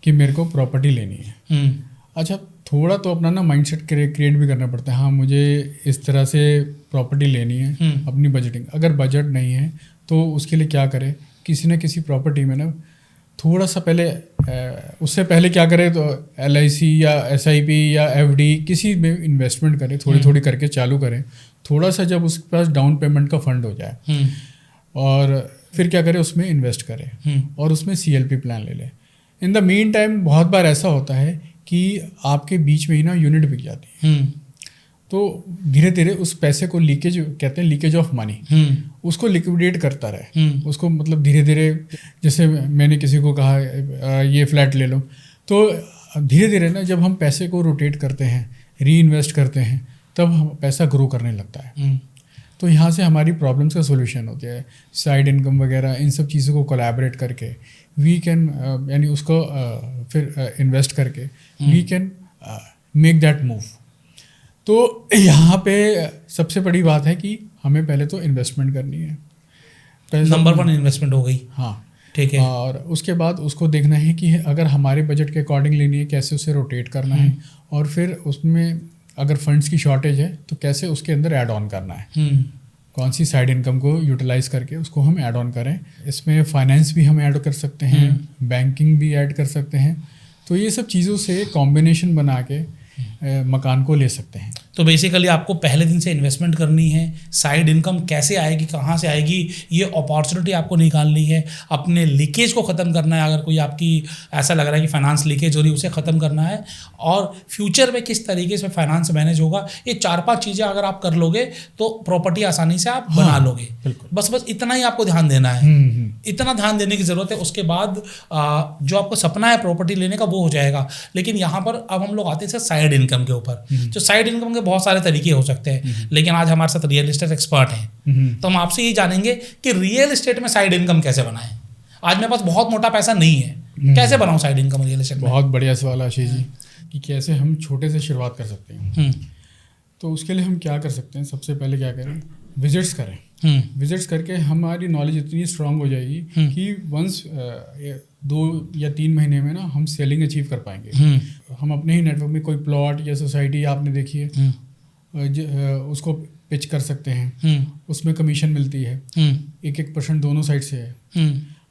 Speaker 2: कि मेरे को प्रॉपर्टी लेनी है। अच्छा, थोड़ा तो अपना ना माइंडसेट क्रिएट भी करना पड़ता है। हाँ, मुझे इस तरह से प्रॉपर्टी लेनी है, अपनी बजटिंग। अगर बजट नहीं है तो उसके लिए क्या करे, किसी न किसी प्रॉपर्टी में ना थोड़ा सा पहले उससे पहले क्या करे तो LIC या SIP या FD किसी में इन्वेस्टमेंट करे, थोड़ी थोड़ी करके चालू करें। थोड़ा सा जब उसके पास डाउन पेमेंट का फंड हो जाए और फिर क्या करे, उसमें इन्वेस्ट करे और उसमें CLP प्लान ले ले। इन द मीन टाइम बहुत बार ऐसा होता है कि आपके बीच में ही ना यूनिट बिक जाती है, तो धीरे धीरे उस पैसे को लीकेज कहते हैं, लीकेज ऑफ मनी, उसको लिक्विडेट करता रहे। उसको मतलब धीरे धीरे, जैसे मैंने किसी को कहा ये फ्लैट ले लो, तो धीरे धीरे ना जब हम पैसे को रोटेट करते हैं, री इन्वेस्ट करते हैं, तब हम पैसा ग्रो करने लगता है। तो यहाँ से हमारी प्रॉब्लम्स का सोल्यूशन होता है। साइड इनकम वगैरह इन सब चीज़ों को कोलैबोरेट करके वी कैन यानी उसको फिर इन्वेस्ट करके we can make that move. तो यहाँ पे सबसे बड़ी बात है कि हमें पहले तो इन्वेस्टमेंट करनी है।
Speaker 1: नंबर 1 इन्वेस्टमेंट हो गई।
Speaker 2: हाँ,
Speaker 1: ठीक है।
Speaker 2: और उसके बाद उसको देखना है कि अगर हमारे बजट के अकॉर्डिंग लेनी है, कैसे उसे रोटेट करना है, और फिर उसमें अगर फंड्स की शॉर्टेज है तो कैसे उसके अंदर ऐड ऑन करना है। कौन सी साइड इनकम को यूटिलाइज करके उसको हम ऐड ऑन करें। इसमें फाइनेंस भी हम ऐड कर सकते हैं, बैंकिंग भी ऐड कर सकते हैं। तो ये सब चीज़ों से कॉम्बिनेशन बना के मकान को ले सकते हैं।
Speaker 1: तो बेसिकली आपको पहले दिन से इन्वेस्टमेंट करनी है, साइड इनकम कैसे आएगी, कहाँ से आएगी, ये अपॉर्चुनिटी आपको निकालनी है, अपने लीकेज को ख़त्म करना है। अगर कोई आपकी ऐसा लग रहा है कि फाइनेंस लीकेज हो रही है, उसे ख़त्म करना है, और फ्यूचर में किस तरीके से फाइनेंस मैनेज होगा, ये 4-5 चीज़ें अगर आप कर लोगे तो प्रॉपर्टी आसानी से आप बना लोगे। बस इतना ही आपको ध्यान देना है, इतना ध्यान देने की ज़रूरत है। उसके बाद जो आपको सपना है प्रॉपर्टी लेने का वो हो जाएगा। लेकिन यहाँ पर अब हम लोग आते हैं साइड इनकम के ऊपर। जो साइड इनकम के बहुत सारे तरीके हो सकते हैं, लेकिन आज हमारे साथ रियल एस्टेट एक्सपर्ट हैं, तो हम आपसे ये जानेंगे कि रियल एस्टेट में साइड इनकम कैसे बनाएं। आज मेरे पास बहुत मोटा पैसा नहीं है, कैसे बनाऊं साइड इनकम रियल एस्टेट में?
Speaker 2: बहुत बढ़िया सवाल आशीष जी, कि कैसे हम छोटे से शुरुआत कर सकते हैं। तो उसके लिए हम क्या कर सकते हैं, सबसे पहले क्या करें, विजिट्स करें। विजिट्स करके हमारी नॉलेज इतनी स्ट्रांग हो जाएगी कि वंस 2 या 3 महीने में ना हम सेलिंग अचीव कर पाएंगे। हम अपने ही नेटवर्क में कोई प्लॉट या सोसाइटी आपने देखी है, उसको पिच कर सकते हैं, उसमें कमीशन मिलती है, 1% दोनों साइड से है।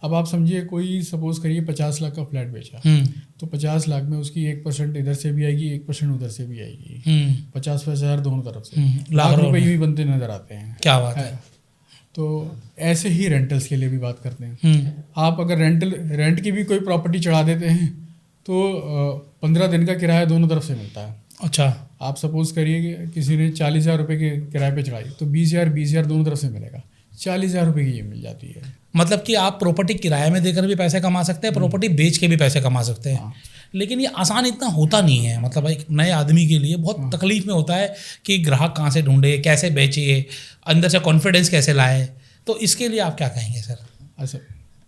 Speaker 2: अब आप समझिए, कोई सपोज करिए 50 लाख का फ्लैट बेचा, तो 50 लाख में उसकी 1% इधर से भी आएगी, 1% उधर से भी आएगी, 50,000 दोनों तरफ से लाख रुपए ही बनते नजर आते हैं।
Speaker 1: क्या बात है।
Speaker 2: तो ऐसे ही रेंटल्स के लिए भी बात करते हैं। आप अगर रेंट की भी कोई प्रॉपर्टी चढ़ा देते हैं तो 15 दिन का किराया दोनों तरफ से मिलता है।
Speaker 1: अच्छा,
Speaker 2: आप सपोज करिए कि किसी ने 40,000 रुपये के किराए पे चढ़ाई, तो 20,000 दोनों तरफ से मिलेगा, 40,000 रुपये की ये मिल जाती है।
Speaker 1: मतलब कि आप प्रॉपर्टी किराए में देकर भी पैसे कमा सकते हैं, प्रॉपर्टी बेच के भी पैसे कमा सकते हैं। हाँ। लेकिन ये आसान इतना होता नहीं है। मतलब एक नए आदमी के लिए बहुत तकलीफ में होता है कि ग्राहक कहाँ से ढूंढे, कैसे बेचे, अंदर से कॉन्फिडेंस कैसे लाए। तो इसके लिए आप क्या कहेंगे सर?
Speaker 2: अच्छा,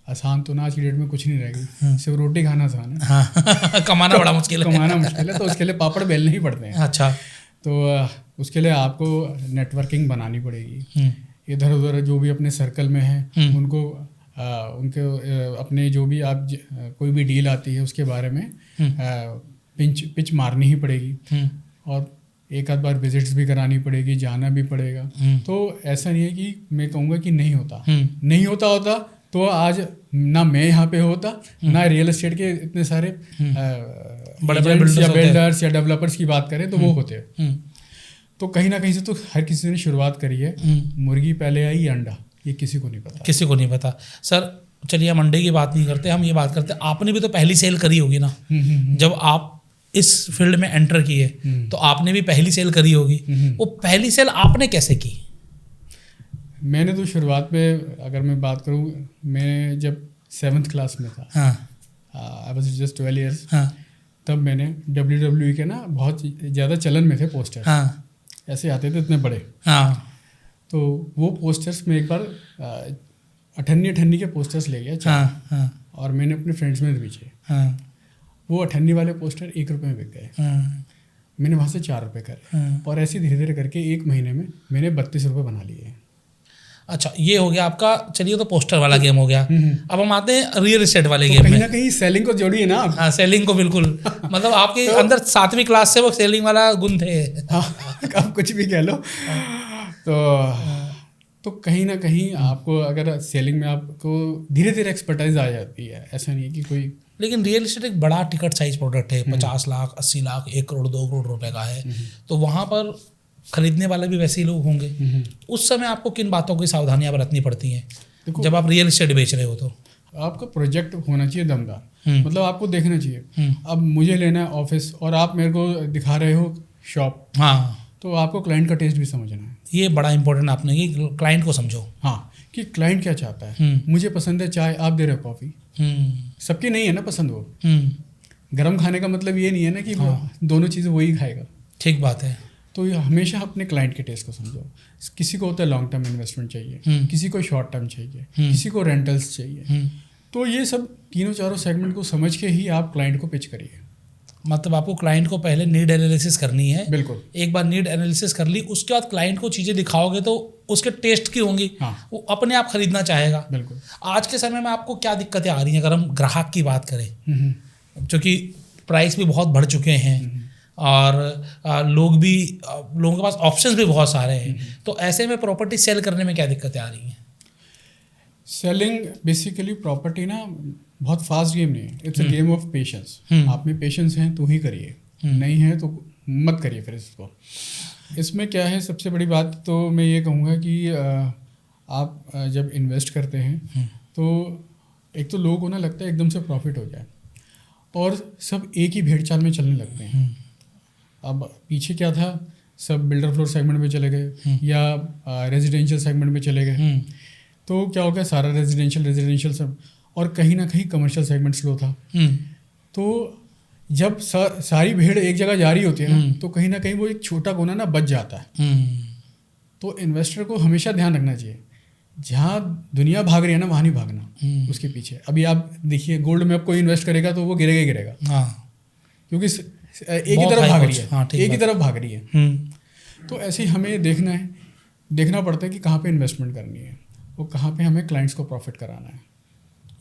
Speaker 2: आसान तो ना आज की डेट में कुछ नहीं रहेगी, सिर्फ रोटी खाना आसान है।
Speaker 1: हाँ कमाना बड़ा मुश्किल है।
Speaker 2: कमाना मुश्किल है, तो उसके लिए पापड़ बेलने ही पड़ते हैं।
Speaker 1: अच्छा,
Speaker 2: तो उसके लिए आपको नेटवर्किंग बनानी पड़ेगी। इधर उधर जो भी अपने सर्कल में है उनको उनके अपने जो भी आप कोई भी डील आती है उसके बारे में पिच मारनी ही पड़ेगी। और एक आध बार विजिट्स भी करानी पड़ेगी, जाना भी पड़ेगा। तो ऐसा नहीं है कि मैं कहूँगा कि नहीं होता, नहीं होता तो आज ना मैं यहाँ पे होता, ना रियल एस्टेट के इतने सारे
Speaker 1: बड़े बड़े
Speaker 2: agents या
Speaker 1: बिल्डर्स
Speaker 2: बिल्डर्स या डेवलपर्स की बात करें तो वो होते हैं। तो कहीं ना कहीं से तो हर किसी ने शुरुआत करी है। मुर्गी पहले आई या अंडा, ये किसी को नहीं पता।
Speaker 1: किसी को नहीं पता। सर चलिए हम अंडे की बात नहीं करते, हम ये बात करते आपने भी तो पहली सेल करी होगी ना। जब आप इस फील्ड में एंटर किए तो आपने भी पहली सेल करी होगी। वो पहली सेल आपने कैसे की?
Speaker 2: मैंने तो शुरुआत में अगर मैं बात करूँ, मैं जब 7th क्लास में था, आई वाज जस्ट 12 ईयर्स, तब मैंने WWE के ना बहुत ज़्यादा चलन में थे पोस्टर, ऐसे आते थे इतने बड़े। तो वो पोस्टर्स में एक बार अठन्नी के पोस्टर्स ले गया और मैंने अपने फ्रेंड्स में बेचे। वो अठन्नी वाले पोस्टर 1 रुपये में बिक गए। मैंने वहाँ से 4 रुपये करे और ऐसे धीरे धीरे करके 1 महीने में मैंने 32 रुपये बना लिए।
Speaker 1: अच्छा, ये हो गया आपका। चलिए तो पोस्टर वाला गेम हो गया। अब हम आते हैं रियल एस्टेट वाले
Speaker 2: तो
Speaker 1: गेम में।
Speaker 2: कहीं ना कहीं सेलिंग को जोड़िए ना आप।
Speaker 1: हाँ, सेलिंग को बिल्कुल मतलब आपके अंदर 7वीं क्लास से वो सेलिंग वाला गुण थे।
Speaker 2: आप कुछ भी कह लो। तो कहीं ना कहीं आपको अगर सेलिंग में आपको धीरे धीरे एक्सपर्टाइज आ जाती है, ऐसा नहीं है कि कोई। लेकिन
Speaker 1: रियल एस्टेट एक बड़ा टिकट साइज प्रोडक्ट है, 50 लाख 80 लाख 1 करोड़ 2 करोड़ रुपए का है। तो वहाँ पर खरीदने वाले भी वैसे ही लोग होंगे। उस समय आपको किन बातों की सावधानियां बरतनी पड़ती हैं जब आप रियल एस्टेट बेच रहे हो? तो
Speaker 2: आपका प्रोजेक्ट होना चाहिए दमदार, मतलब आपको देखना चाहिए। अब मुझे लेना है ऑफिस और आप मेरे को दिखा रहे हो शॉप,
Speaker 1: हाँ,
Speaker 2: तो आपको क्लाइंट का टेस्ट भी समझना है।
Speaker 1: ये बड़ा इंपॉर्टेंट आपने कि क्लाइंट को समझो।
Speaker 2: हाँ, कि क्लाइंट क्या चाहता है। मुझे पसंद है चाय, आप दे रहे हो कॉफ़ी। सबकी नहीं है ना पसंद वो। गरम खाने का मतलब ये नहीं है ना कि दोनों चीज़ें वही खाएगा।
Speaker 1: ठीक बात है।
Speaker 2: तो ये हमेशा अपने क्लाइंट के टेस्ट को समझो। किसी को होता है लॉन्ग टर्म इन्वेस्टमेंट चाहिए, किसी को शॉर्ट टर्म चाहिए, किसी को रेंटल्स चाहिए। तो ये सब तीनों चारों सेगमेंट को समझ के ही आप क्लाइंट को पिच करिए।
Speaker 1: मतलब आपको क्लाइंट को पहले नीड एनालिसिस करनी है।
Speaker 2: बिल्कुल।
Speaker 1: एक बार नीड एनालिसिस कर ली, उसके बाद क्लाइंट को चीज़ें दिखाओगे तो उसके टेस्ट की होंगी।
Speaker 2: हाँ।
Speaker 1: वो अपने आप खरीदना चाहेगा।
Speaker 2: बिल्कुल।
Speaker 1: आज के समय में आपको क्या दिक्कतें आ रही हैं अगर हम ग्राहक की बात करें? क्योंकि प्राइस भी बहुत बढ़ चुके हैं और लोगों के पास ऑप्शंस भी बहुत सारे हैं। तो ऐसे में प्रॉपर्टी सेल करने में क्या दिक्कतें आ रही हैं?
Speaker 2: सेलिंग बेसिकली प्रॉपर्टी ना बहुत फास्ट गेम नहीं है, it's a game of patience. आप में पेशेंस है तो ही करिए, नहीं है तो मत करिए फिर इसको। इसमें क्या है, सबसे बड़ी बात तो मैं ये कहूँगा कि आप जब इन्वेस्ट करते हैं तो एक तो लोगों को ना लगता है एकदम से प्रॉफिट हो जाए और सब एक ही भेड़ चाल में चलने लगते हैं। अब पीछे क्या था, सब बिल्डर फ्लोर सेगमेंट में चले गए या रेजिडेंशियल सेगमेंट में चले गए। तो क्या हो गया, सारा रेजिडेंशियल सब, और कहीं ना कहीं कमर्शियल सेगमेंट स्लो था। तो जब सारी भीड़ एक जगह जा रही होती है ना, तो कहीं ना कहीं वो एक छोटा कोना ना बच जाता है। तो इन्वेस्टर को हमेशा ध्यान रखना चाहिए, जहाँ दुनिया भाग रही है ना वहाँ नहीं भागना उसके पीछे। अभी आप देखिए गोल्ड में अब कोई इन्वेस्ट करेगा तो वो गिरेगा ही गिरेगा, क्योंकि एक ही तरफ भाग रही है। हाँ, एक ही तरफ भाग रही है। तो ऐसे ही हमें देखना पड़ता है कि कहाँ पे इन्वेस्टमेंट करनी है, वो कहाँ पे हमें क्लाइंट्स को प्रॉफिट कराना है।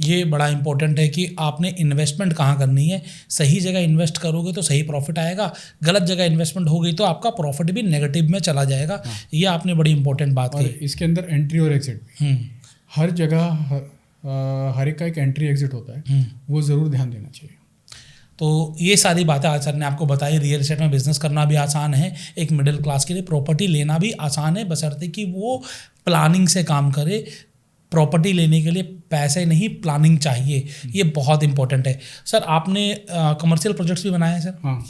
Speaker 1: ये बड़ा इंपॉर्टेंट है कि आपने इन्वेस्टमेंट कहाँ करनी है। सही जगह इन्वेस्ट करोगे तो सही प्रॉफिट आएगा, गलत जगह इन्वेस्टमेंट हो गई तो आपका प्रॉफिट भी नेगेटिव में चला जाएगा। ये आपने बड़ी इंपॉर्टेंट बात की।
Speaker 2: इसके अंदर एंट्री और एग्जिट भी हर जगह हर एक का एक एंट्री एग्जिट होता है, वो ज़रूर ध्यान देना चाहिए।
Speaker 1: तो ये सारी बातें आज सर ने आपको बताई। रियल एस्टेट में बिजनेस करना भी आसान है, एक मिडिल क्लास के लिए प्रॉपर्टी लेना भी आसान है, बशर्ते कि वो प्लानिंग से काम करे। प्रॉपर्टी लेने के लिए पैसे नहीं, प्लानिंग चाहिए। ये बहुत इंपॉर्टेंट है। सर आपने कमर्शियल प्रोजेक्ट्स भी बनाए हैं सर?
Speaker 2: हाँ।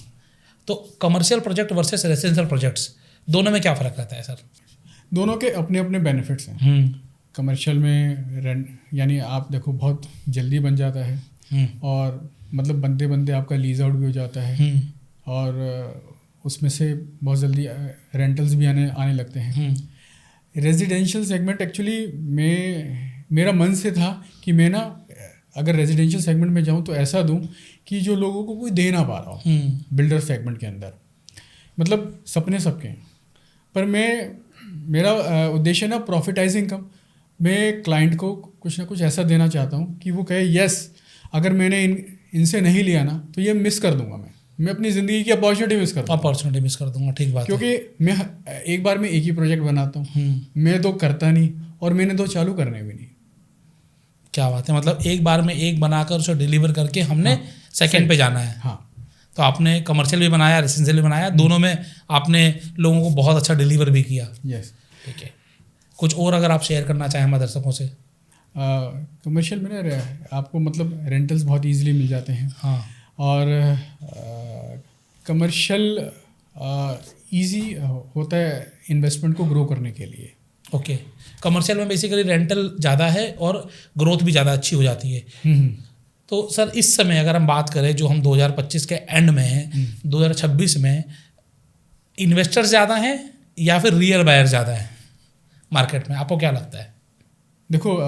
Speaker 1: तो commercial project versus residential projects, दोनों में क्या फ़र्क रहता है सर?
Speaker 2: दोनों के अपने अपने बेनिफिट्स हैं। कमर्शियल में रेंट यानी आप देखो बहुत जल्दी बन जाता है और मतलब बनते आपका लीज आउट भी हो जाता है और उसमें से बहुत जल्दी रेंटल्स भी आने लगते हैं। रेजिडेंशियल सेगमेंट एक्चुअली मेरा मन से था कि मैं ना अगर रेजिडेंशियल सेगमेंट में जाऊं तो ऐसा दूं कि जो लोगों को कोई दे ना पा रहा हो बिल्डर सेगमेंट के अंदर। मतलब सपने सबके हैं, पर मेरा उद्देश्य ना प्रॉफिटाइजिंग कम। मैं क्लाइंट को कुछ ना कुछ ऐसा देना चाहता हूँ कि वो कहे यस, अगर मैंने इनसे नहीं लिया ना तो ये मिस कर दूंगा मैं। मैं अपनी ज़िंदगी की अपॉर्चुनिटी मिस करता हूँ,
Speaker 1: अपॉर्चुनिटी मिस कर दूंगा, ठीक बात है।
Speaker 2: क्योंकि मैं एक बार में एक ही प्रोजेक्ट बनाता हूँ, मैं तो करता नहीं और मैंने तो चालू करने भी नहीं।
Speaker 1: क्या बात है, मतलब एक बार में एक बनाकर उसे डिलीवर करके हमने सेकंड पे जाना है।
Speaker 2: हाँ,
Speaker 1: तो आपने कमर्शियल भी बनाया, रेसिडेंशियल भी बनाया, दोनों में आपने लोगों को बहुत अच्छा डिलीवर भी किया।
Speaker 2: यस।
Speaker 1: ठीक है, कुछ और अगर आप शेयर करना चाहें हमारे दर्शकों से।
Speaker 2: कमर्शियल में ना आपको मतलब रेंटल्स बहुत इजीली मिल जाते हैं।
Speaker 1: हाँ,
Speaker 2: और कमर्शियल इजी होता है इन्वेस्टमेंट को ग्रो करने के लिए।
Speaker 1: ओके। कमर्शियल में बेसिकली रेंटल ज़्यादा है और ग्रोथ भी ज़्यादा अच्छी हो जाती है। तो सर इस समय अगर हम बात करें, जो हम 2025 के एंड में हैं, 2026 में इन्वेस्टर ज़्यादा हैं या फिर रियल बायर ज़्यादा है मार्केट में, आपको क्या लगता है?
Speaker 2: देखो,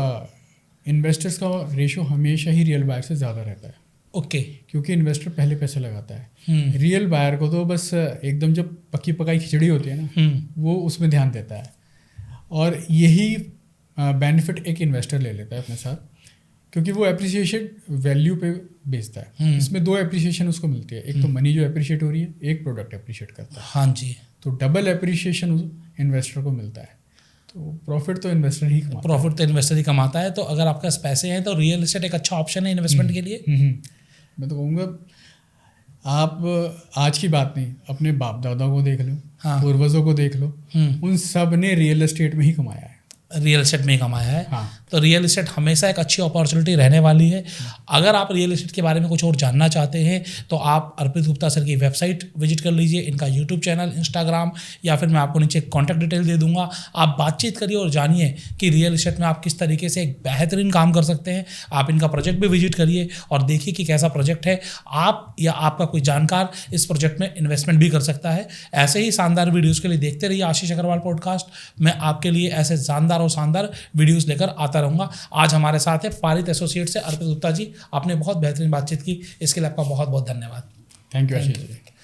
Speaker 2: इन्वेस्टर्स का रेशो हमेशा ही रियल बायर से ज़्यादा रहता है।
Speaker 1: ओके।
Speaker 2: क्योंकि इन्वेस्टर पहले पैसे लगाता है, रियल बायर को तो बस एकदम जब पक्की पकाई खिचड़ी होती है ना, वो उसमें ध्यान देता है। और यही बेनिफिट एक इन्वेस्टर ले लेता है अपने साथ, क्योंकि वो एप्रिसिएशन वैल्यू पे बेचता है। इसमें दो एप्रिसिएशन उसको मिलती है, एक तो मनी जो एप्रिशिएट हो रही है, एक प्रोडक्ट एप्रिशिएट करता है।
Speaker 1: हाँ जी।
Speaker 2: तो डबल एप्रिसिएशन इन्वेस्टर को मिलता है। तो प्रॉफिट तो इन्वेस्टर ही कमाता है।
Speaker 1: प्रॉफिट तो इन्वेस्टर ही कमाता है। तो अगर आपके पास पैसे हैं तो रियल एस्टेट एक अच्छा ऑप्शन है इन्वेस्टमेंट के लिए।
Speaker 2: मैं तो कहूँगा आप आज की बात नहीं, अपने बाप दादा को देख लो,
Speaker 1: हाँ।
Speaker 2: पूर्वजों को देख लो, उन सब ने रियल एस्टेट में ही कमाया है।
Speaker 1: रियल एस्टेट में ही कमाया है।
Speaker 2: हाँ।
Speaker 1: तो रियल एस्टेट हमेशा एक अच्छी अपॉर्चुनिटी रहने वाली है। अगर आप रियल एस्टेट के बारे में कुछ और जानना चाहते हैं तो आप अर्पित गुप्ता सर की वेबसाइट विजिट कर लीजिए, इनका यूट्यूब चैनल, इंस्टाग्राम, या फिर मैं आपको नीचे कॉन्टैक्ट डिटेल दे दूंगा। आप बातचीत करिए और जानिए कि रियल एस्टेट में आप किस तरीके से एक बेहतरीन काम कर सकते हैं। आप इनका प्रोजेक्ट भी विजिट करिए और देखिए कि कैसा प्रोजेक्ट है। आप या आपका कोई जानकार इस प्रोजेक्ट में इन्वेस्टमेंट भी कर सकता है। ऐसे ही शानदार वीडियोज़ के लिए देखते रहिए आशीष अग्रवाल पॉडकास्ट। मैं आपके लिए ऐसे शानदार और शानदार वीडियोस लेकर आता रहूँगा। आज हमारे साथ है पारित एसोसिएट से अर्पित गुप्ता जी। आपने बहुत बेहतरीन बातचीत की, इसके लिए आपका बहुत बहुत धन्यवाद।
Speaker 2: Thank you Ashish ji.